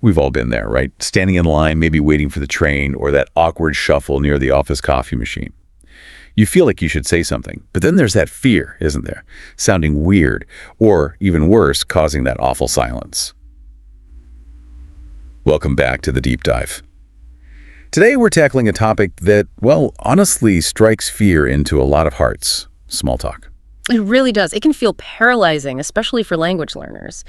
We've all been there, right? Standing in line, maybe waiting for the train, or that awkward shuffle near the office coffee machine. You feel like you should say something, but then there's that fear, isn't there? Sounding weird, or even worse, causing that awful silence. Welcome back to the Deep Dive. Today we're tackling a topic that, well, honestly strikes fear into a lot of hearts: small talk. It really does. It can feel paralyzing, especially for language learners.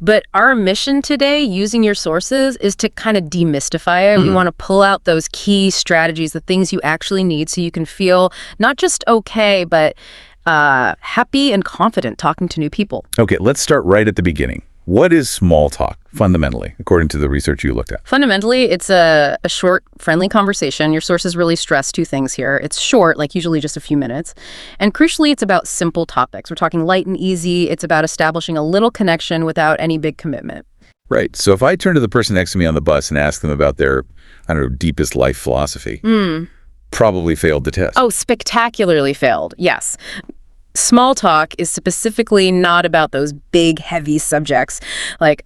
But our mission today, using your sources, is to kind of demystify it. We want to pull out those key strategies, the things you actually need, so you can feel not just okay, but happy and confident talking to new people. Okay, let's start right at the beginning. What is small talk, fundamentally, according to the research you looked at? Fundamentally, it's a short, friendly conversation. Your sources really stress two things here. It's short, like usually just a few minutes. And crucially, it's about simple topics. We're talking light and easy. It's about establishing a little connection without any big commitment. Right. So if I turn to the person next to me on the bus and ask them about their, deepest life philosophy, probably failed the test. Oh, spectacularly failed. Yes. Small talk is specifically not about those big, heavy subjects like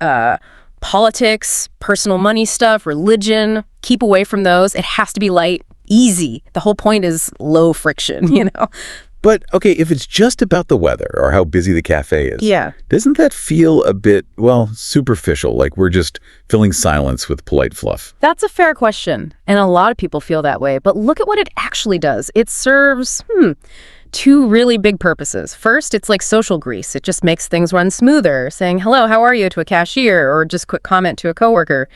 politics, personal money stuff, religion. Keep away from those. It has to be light, easy. The whole point is low friction, But, okay, if it's just about the weather or how busy the cafe is, Yeah. doesn't that feel a bit, superficial, like we're just filling silence with polite fluff? That's a fair question, and a lot of people feel that way. But look at what it actually does. It serves, two really big purposes. First, it's like social grease. It just makes things run smoother, saying, hello, how are you, to a cashier, or just quick comment to a coworker.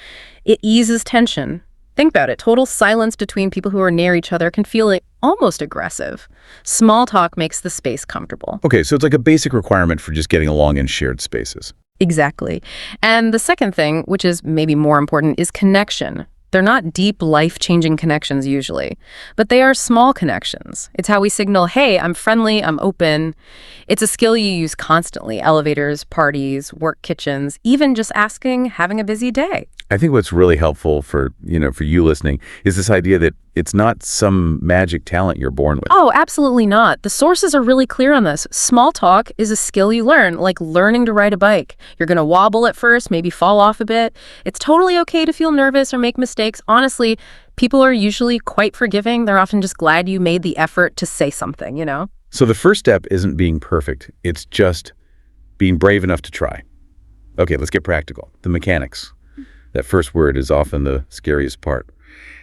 It eases tension. Think about it. Total silence between people who are near each other can feel almost aggressive. Small talk makes the space comfortable. Okay, so it's like a basic requirement for just getting along in shared spaces. Exactly. And the second thing, which is maybe more important, is connection. They're not deep, life-changing connections usually, but they are small connections. It's how we signal, hey, I'm friendly, I'm open. It's a skill you use constantly: elevators, parties, work kitchens, even just asking, having a busy day. I think what's really helpful for you listening is this idea that it's not some magic talent you're born with. Oh, absolutely not. The sources are really clear on this. Small talk is a skill you learn, like learning to ride a bike. You're going to wobble at first, maybe fall off a bit. It's totally okay to feel nervous or make mistakes. Honestly, people are usually quite forgiving. They're often just glad you made the effort to say something, So the first step isn't being perfect. It's just being brave enough to try. Okay, let's get practical. The mechanics. That first word is often the scariest part.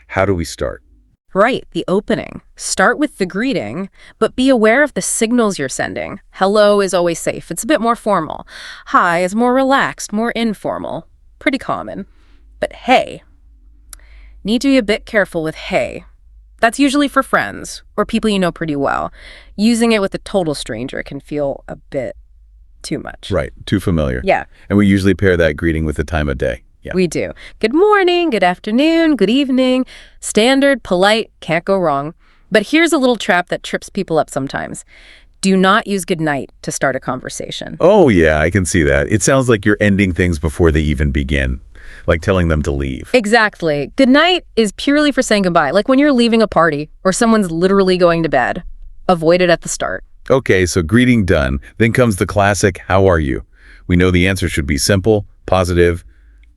How do we start? Right, the opening. Start with the greeting, but be aware of the signals you're sending. Hello is always safe. It's a bit more formal. Hi is more relaxed, more informal. Pretty common. But hey. Need to be a bit careful with hey. That's usually for friends or people you know pretty well. Using it with a total stranger can feel a bit too much. Right, too familiar. Yeah. And we usually pair that greeting with the time of day. Yeah. We do. Good morning, good afternoon, good evening. Standard, polite, can't go wrong. But here's a little trap that trips people up sometimes. Do not use good night to start a conversation. Oh, yeah, I can see that. It sounds like you're ending things before they even begin, like telling them to leave. Exactly. Good night is purely for saying goodbye, like when you're leaving a party or someone's literally going to bed. Avoid it at the start. Okay, so greeting done. Then comes the classic, how are you? We know the answer should be simple, positive.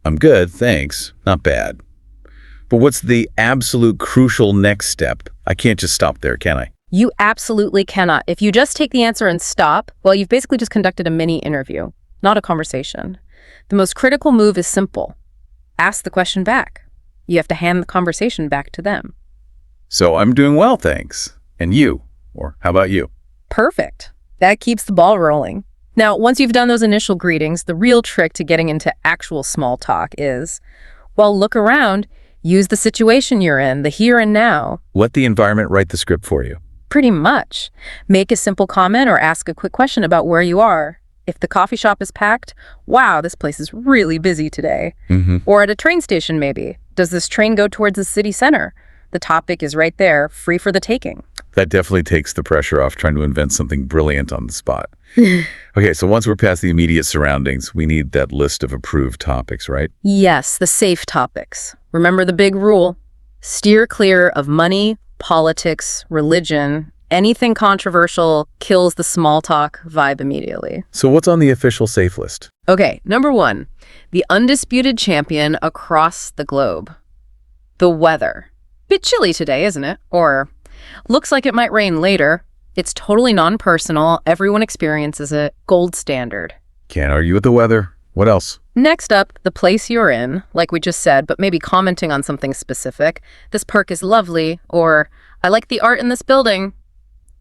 I'm good, thanks. Not bad. But what's the absolute crucial next step? I can't just stop there, can I? You absolutely cannot. If you just take the answer and stop, well, you've basically just conducted a mini interview, not a conversation. The most critical move is simple. Ask the question back. You have to hand the conversation back to them. So I'm doing well, thanks. And you? Or how about you? Perfect. That keeps the ball rolling. Now, once you've done those initial greetings, the real trick to getting into actual small talk is, well, look around, use the situation you're in, the here and now. Let the environment write the script for you. Pretty much. Make a simple comment or ask a quick question about where you are. If the coffee shop is packed, wow, this place is really busy today. Or at a train station, maybe. Does this train go towards the city center? The topic is right there, free for the taking. That definitely takes the pressure off trying to invent something brilliant on the spot. Okay, so once we're past the immediate surroundings, we need that list of approved topics, right? Yes, the safe topics. Remember the big rule. Steer clear of money, politics, religion, Anything controversial kills the small talk vibe immediately. So what's on the official safe list? Okay, number 1, the undisputed champion across the globe. The weather. Bit chilly today, isn't it? Or, looks like it might rain later. It's totally non-personal. Everyone experiences it. Gold standard. Can't argue with the weather. What else? Next up, the place you're in, like we just said, but maybe commenting on something specific. This park is lovely, or I like the art in this building.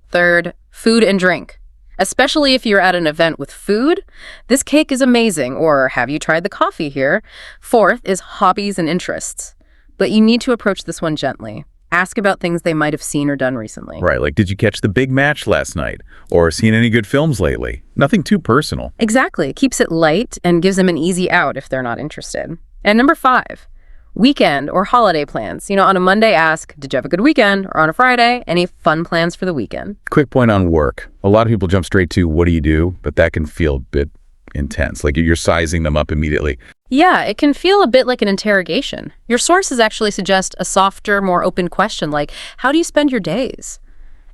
Third, food and drink. Especially if you're at an event with food, this cake is amazing, or have you tried the coffee here? Fourth is hobbies and interests. But you need to approach this one gently. Ask about things they might have seen or done recently. Right, like did you catch the big match last night? Or seen any good films lately? Nothing too personal. Exactly. It keeps it light and gives them an easy out if they're not interested. And number 5, weekend or holiday plans. On a Monday, ask, did you have a good weekend? Or on a Friday, any fun plans for the weekend? Quick point on work. A lot of people jump straight to what do you do? But that can feel a bit intense, like you're sizing them up immediately. Yeah, it can feel a bit like an interrogation. Your sources actually suggest a softer, more open question like, how do you spend your days?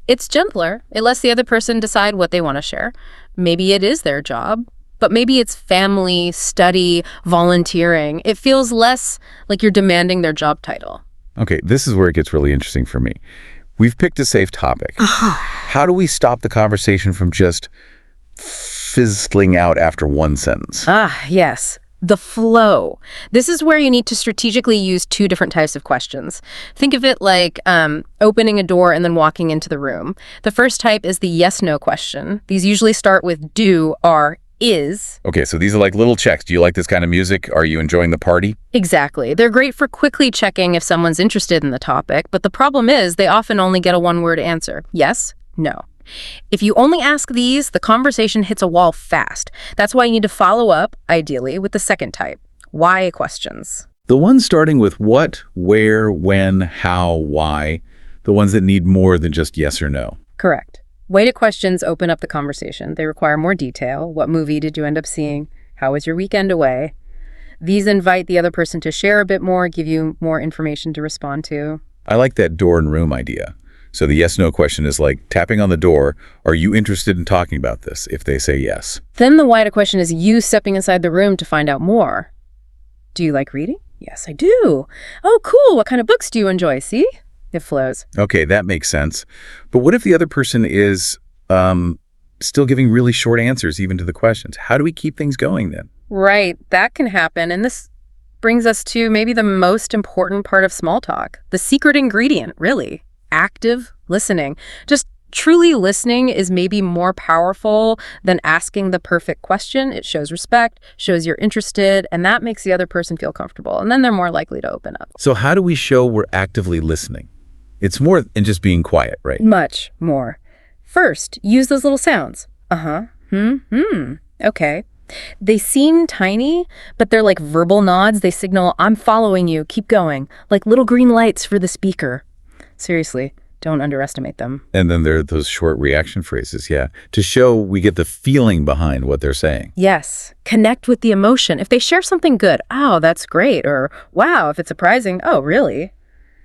It's gentler. It lets the other person decide what they want to share. Maybe it is their job, but maybe it's family, study, volunteering. It feels less like you're demanding their job title. Okay, this is where it gets really interesting for me. We've picked a safe topic. How do we stop the conversation from just fizzling out after one sentence? Yes. The flow. This is where you need to strategically use 2 different types of questions. Think of it like opening a door and then walking into the room. The first type is the yes-no question. These usually start with do, are, is. Okay, so these are like little checks. Do you like this kind of music? Are you enjoying the party? Exactly. They're great for quickly checking if someone's interested in the topic, but the problem is they often only get a one-word answer. Yes, no. If you only ask these, the conversation hits a wall fast. That's why you need to follow up, ideally, with the second type, why questions. The ones starting with what, where, when, how, why, the ones that need more than just yes or no. Correct. Weighted questions open up the conversation. They require more detail. What movie did you end up seeing? How was your weekend away? These invite the other person to share a bit more, give you more information to respond to. I like that door and room idea. So the yes-no question is like tapping on the door. Are you interested in talking about this? If they say yes. Then the wider question is you stepping inside the room to find out more. Do you like reading? Yes, I do. Oh, cool. What kind of books do you enjoy? See? It flows. Okay, that makes sense. But what if the other person is still giving really short answers even to the questions? How do we keep things going then? Right. That can happen. And this brings us to maybe the most important part of small talk. The secret ingredient, really. Active listening. Just truly listening is maybe more powerful than asking the perfect question. It shows respect, shows you're interested, and that makes the other person feel comfortable. And then they're more likely to open up. So how do we show we're actively listening? It's more than just being quiet, right? Much more. First, use those little sounds. Okay. They seem tiny, but they're like verbal nods. They signal, I'm following you, keep going, like little green lights for the speaker. Seriously, don't underestimate them. And then there are those short reaction phrases, yeah, to show we get the feeling behind what they're saying. Yes, connect with the emotion. If they share something good, oh, that's great. Or, wow, if it's surprising, oh, really?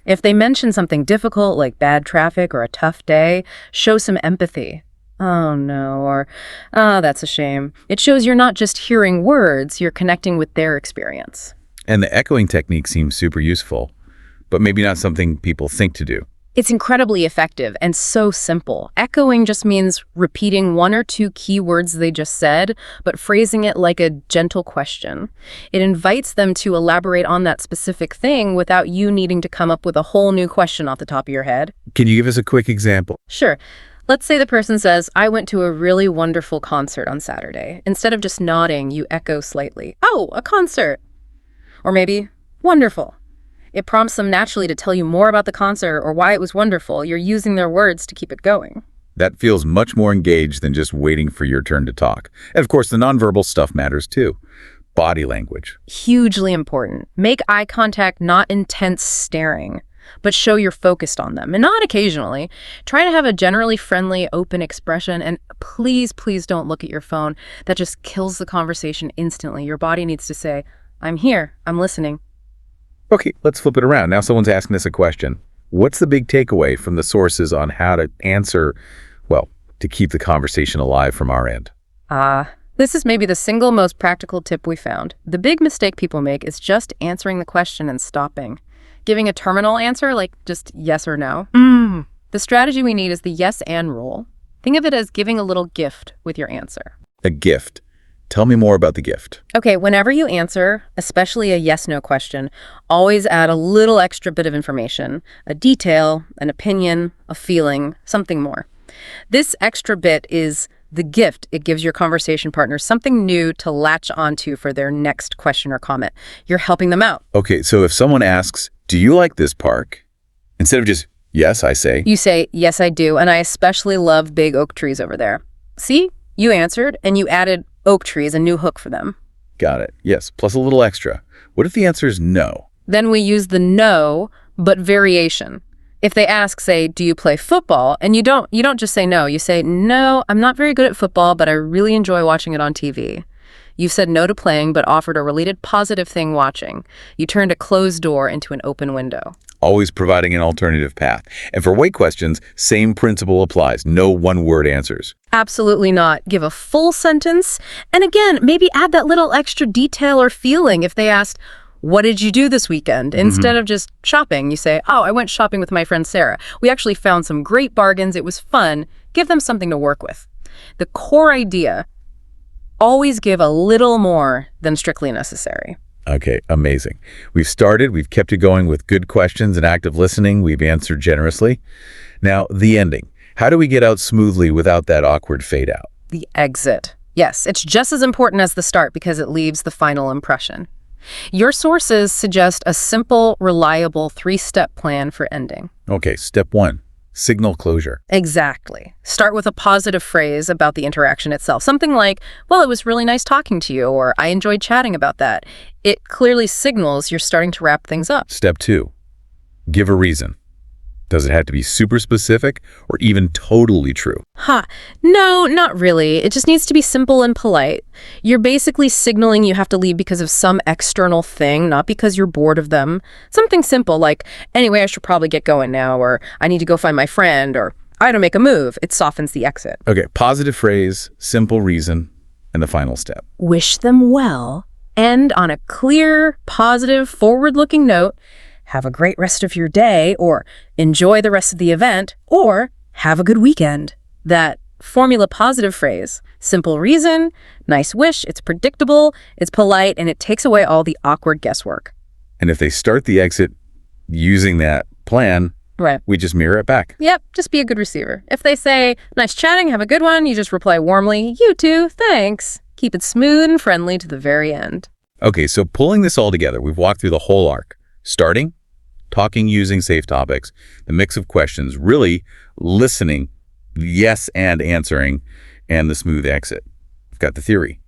If they mention something difficult like bad traffic or a tough day, show some empathy. Oh, no, or, oh, that's a shame. It shows you're not just hearing words, you're connecting with their experience. And the echoing technique seems super useful, but maybe not something people think to do. It's incredibly effective and so simple. Echoing just means repeating 1 or 2 key words they just said, but phrasing it like a gentle question. It invites them to elaborate on that specific thing without you needing to come up with a whole new question off the top of your head. Can you give us a quick example? Sure. Let's say the person says, I went to a really wonderful concert on Saturday. Instead of just nodding, you echo slightly, oh, a concert. Or maybe, wonderful. It prompts them naturally to tell you more about the concert or why it was wonderful. You're using their words to keep it going. That feels much more engaged than just waiting for your turn to talk. And of course, the nonverbal stuff matters too. Body language. Hugely important. Make eye contact, not intense staring, but show you're focused on them. And not occasionally. Try to have a generally friendly, open expression. And please, please don't look at your phone. That just kills the conversation instantly. Your body needs to say, I'm here, I'm listening. Okay, let's flip it around. Now someone's asking us a question. What's the big takeaway from the sources on how to answer, well, to keep the conversation alive from our end? This is maybe the single most practical tip we found. The big mistake people make is just answering the question and stopping. Giving a terminal answer, like just yes or no. The strategy we need is the yes and rule. Think of it as giving a little gift with your answer. A gift. Tell me more about the gift. Okay, whenever you answer, especially a yes-no question, always add a little extra bit of information, a detail, an opinion, a feeling, something more. This extra bit is the gift. It gives your conversation partner something new to latch onto for their next question or comment. You're helping them out. Okay, so if someone asks, do you like this park? Instead of just, yes, I say. You say, yes, I do, and I especially love big oak trees over there. See? You answered, and you added oak tree as a new hook for them. Got it. Yes, plus a little extra. What if the answer is no? Then we use the no, but variation. If they ask, say, do you play football? And you don't just say no. You say, no, I'm not very good at football, but I really enjoy watching it on TV. You've said no to playing, but offered a related positive thing watching. You turned a closed door into an open window. Always providing an alternative path. And for weight questions, same principle applies. No one-word answers. Absolutely not. Give a full sentence. And again, maybe add that little extra detail or feeling if they asked, what did you do this weekend? Instead of just shopping, you say, oh, I went shopping with my friend Sarah. We actually found some great bargains. It was fun. Give them something to work with. The core idea, always give a little more than strictly necessary. Okay, amazing. We've kept it going with good questions and active listening. We've answered generously. Now, the ending. How do we get out smoothly without that awkward fade out? The exit. Yes, it's just as important as the start because it leaves the final impression. Your sources suggest a simple, reliable 3-step plan for ending. Okay, step 1, signal closure. Exactly. Start with a positive phrase about the interaction itself. Something like, well, it was really nice talking to you, or I enjoyed chatting about that. It clearly signals you're starting to wrap things up. Step 2, give a reason. Does it have to be super specific or even totally true? No, not really. It just needs to be simple and polite. You're basically signaling you have to leave because of some external thing, not because you're bored of them. Something simple like, anyway, I should probably get going now, or I need to go find my friend, or I had to make a move. It softens the exit. Okay, positive phrase, simple reason, and the final step. Wish them well. End on a clear, positive, forward-looking note. Have a great rest of your day, or enjoy the rest of the event, or have a good weekend. That formula positive phrase, simple reason, nice wish, it's predictable, it's polite, and it takes away all the awkward guesswork. And if they start the exit using that plan, Right. we just mirror it back. Yep, just be a good receiver. If they say, nice chatting, have a good one, you just reply warmly, you too, thanks. Keep it smooth and friendly to the very end. Okay, so pulling this all together, we've walked through the whole arc. Starting, talking using safe topics, the mix of questions, really listening, yes and answering, and the smooth exit. We've got the theory.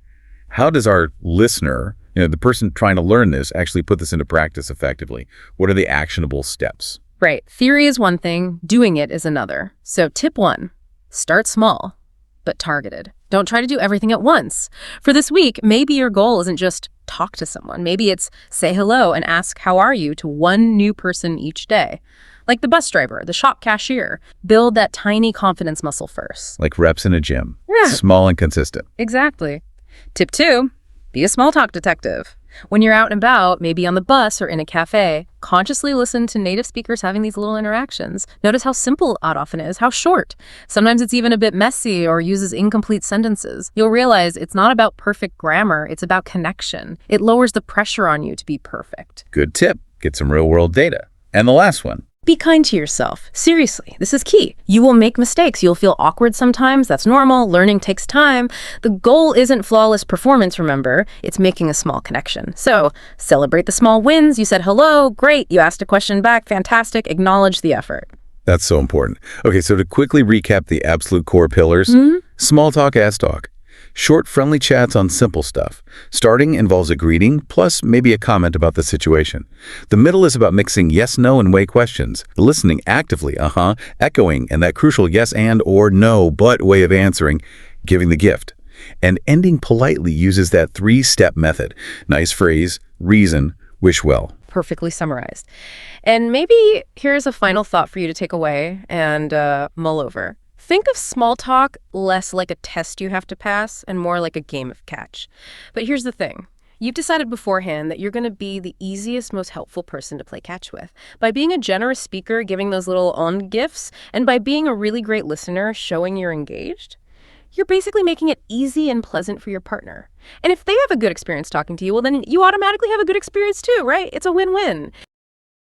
How does our listener, the person trying to learn this, actually put this into practice effectively? What are the actionable steps? Right. Theory is one thing, doing it is another. So tip 1, start small, but targeted. Don't try to do everything at once. For this week, maybe your goal isn't just talk to someone. Maybe it's say hello and ask how are you to one new person each day. Like the bus driver, the shop cashier. Build that tiny confidence muscle first. Like reps in a gym. Yeah. Small and consistent. Exactly. Tip 2, be a small talk detective. When you're out and about, maybe on the bus or in a cafe, consciously listen to native speakers having these little interactions. Notice how simple it often is, how short. Sometimes it's even a bit messy or uses incomplete sentences. You'll realize it's not about perfect grammar, it's about connection. It lowers the pressure on you to be perfect. Good tip. Get some real-world data. And the last one. Be kind to yourself. Seriously, this is key. You will make mistakes. You'll feel awkward sometimes. That's normal. Learning takes time. The goal isn't flawless performance, remember. It's making a small connection. So celebrate the small wins. You said hello. Great. You asked a question back. Fantastic. Acknowledge the effort. That's so important. Okay, so to quickly recap the absolute core pillars, small talk, ass talk. Short, friendly chats on simple stuff. Starting involves a greeting, plus maybe a comment about the situation. The middle is about mixing yes, no, and way questions. Listening actively, echoing, and that crucial yes and or no but way of answering, giving the gift. And ending politely uses that 3-step method. Nice phrase, reason, wish well. Perfectly summarized. And maybe here's a final thought for you to take away and mull over. Think of small talk less like a test you have to pass and more like a game of catch. But here's the thing. You've decided beforehand that you're going to be the easiest, most helpful person to play catch with. By being a generous speaker, giving those little on gifts, and by being a really great listener, showing you're engaged, you're basically making it easy and pleasant for your partner. And if they have a good experience talking to you, well, then you automatically have a good experience too, right? It's a win-win.